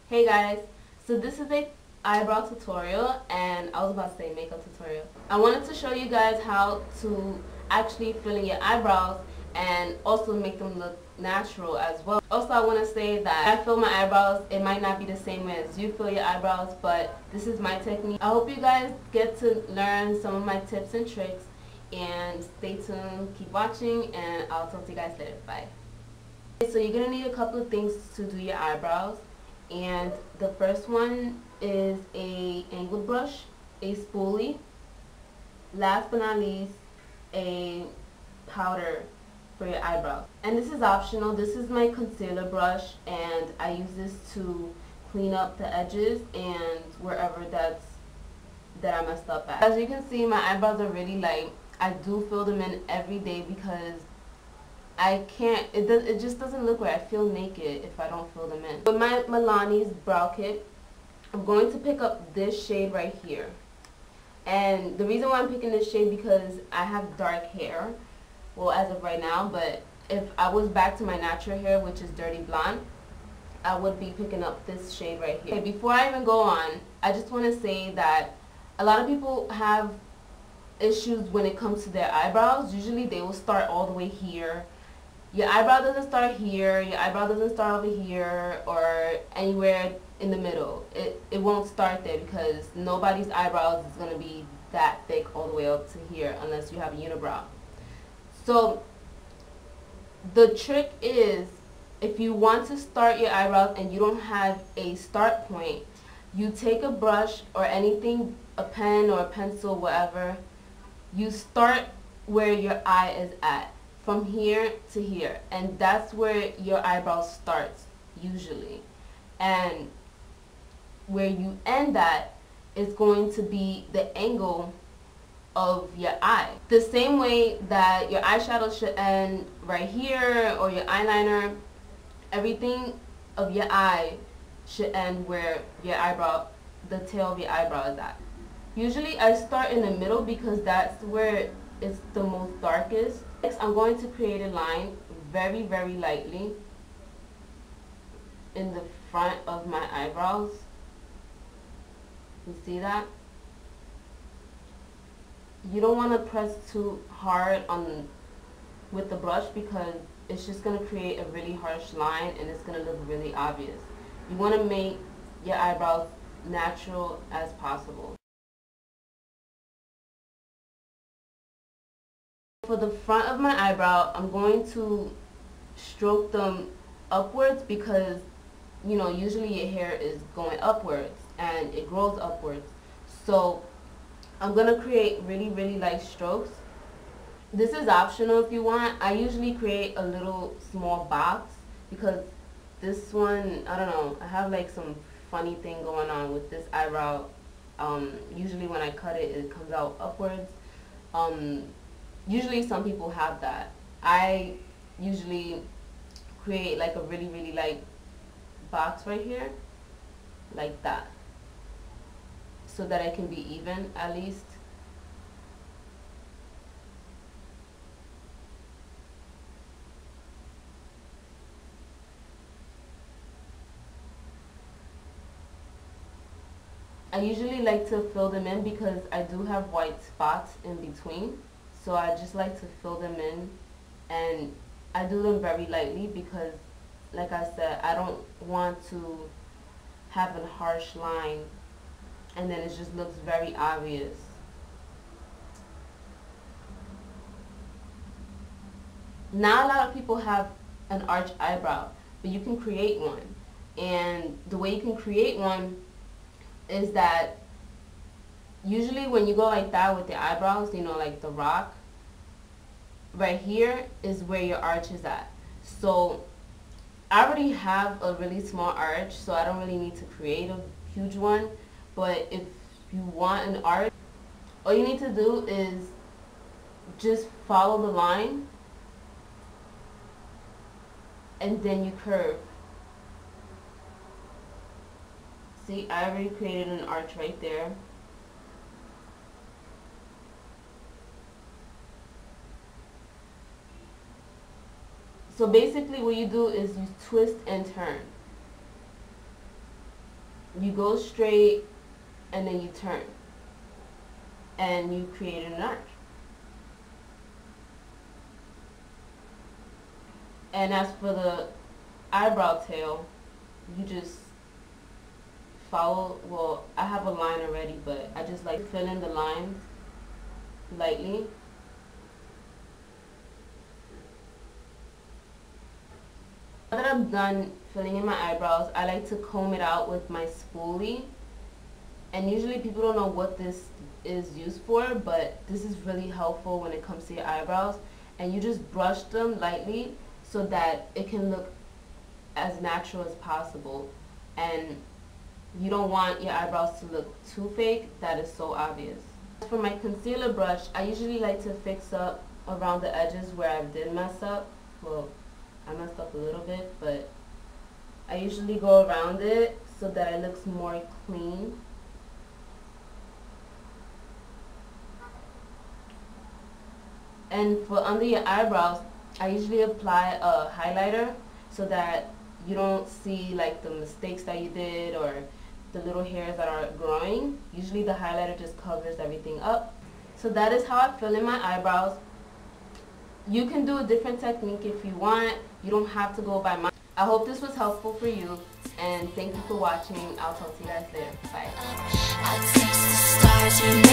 Hey guys, so this is a eyebrow tutorial, and I was about to say makeup tutorial. I wanted to show you guys how to actually fill in your eyebrows and also make them look natural as well. Also, I want to say that I fill my eyebrows, it might not be the same way as you fill your eyebrows, but this is my technique. I hope you guys get to learn some of my tips and tricks, and stay tuned, keep watching, and I'll talk to you guys later. Bye. So you're going to need a couple of things to do your eyebrows, and the first one is a angled brush, a spoolie, last but not least a powder for your eyebrows. And this is optional. This is my concealer brush, and I use this to clean up the edges and wherever that I messed up at. As you can see, my eyebrows are really light. I do fill them in every day because I can't, it just doesn't look right. I feel naked if I don't fill them in. With my Milani's brow kit, I'm going to pick up this shade right here. And the reason why I'm picking this shade because I have dark hair, well, as of right now, but if I was back to my natural hair, which is dirty blonde, I would be picking up this shade right here. Okay, before I even go on, I just want to say that a lot of people have issues when it comes to their eyebrows. Usually they will start all the way here. Your eyebrow doesn't start here, your eyebrow doesn't start over here, or anywhere in the middle. It won't start there because nobody's eyebrows is going to be that thick all the way up to here unless you have a unibrow. So the trick is, if you want to start your eyebrows and you don't have a start point, you take a brush or anything, a pen or a pencil, whatever, you start where your eye is at. From here to here, and that's where your eyebrow starts usually, and where you end at is going to be the angle of your eye. The same way that your eyeshadow should end right here, or your eyeliner, everything of your eye should end where your eyebrow, the tail of your eyebrow is at. Usually I start in the middle because that's where it's the most darkest. Next, I'm going to create a line very, very lightly in the front of my eyebrows. You see that? You don't want to press too hard with the brush because it's just going to create a really harsh line and it's going to look really obvious. You want to make your eyebrows natural as possible. For the front of my eyebrow, I'm going to stroke them upwards because, you know, usually your hair is going upwards and it grows upwards. So I'm going to create really, really light strokes. This is optional if you want. I usually create a little small box because this one, I don't know, I have like some funny thing going on with this eyebrow. Usually when I cut it, it comes out upwards. Usually some people have that. I usually create like a really, really light box right here, like that, so that it can be even at least. I usually like to fill them in because I do have white spots in between. So I just like to fill them in, and I do them very lightly because, like I said, I don't want to have a harsh line and then it just looks very obvious. Not a lot of people have an arched eyebrow, but you can create one. And the way you can create one is that usually when you go like that with the eyebrows, you know, like the rock, right here is where your arch is at. So I already have a really small arch, so I don't really need to create a huge one. But if you want an arch, all you need to do is just follow the line and then you curve. See, I already created an arch right there. So basically what you do is you twist and turn. you go straight and then you turn and you create an arch. And as for the eyebrow tail, you just follow, well, I have a line already, but I just like fill in the lines lightly. Now that I'm done filling in my eyebrows, I like to comb it out with my spoolie. And usually people don't know what this is used for, but this is really helpful when it comes to your eyebrows. And you just brush them lightly so that it can look as natural as possible. And you don't want your eyebrows to look too fake that is so obvious. For my concealer brush, I usually like to fix up around the edges where I did mess up. Well, I messed up a little bit, but I usually go around it so that it looks more clean. And for under your eyebrows, I usually apply a highlighter so that you don't see like the mistakes that you did or the little hairs that are growing. Usually the highlighter just covers everything up. So that is how I fill in my eyebrows. You can do a different technique if you want. You don't have to go by mine. I hope this was helpful for you, and thank you for watching. I'll talk to you guys later. Bye.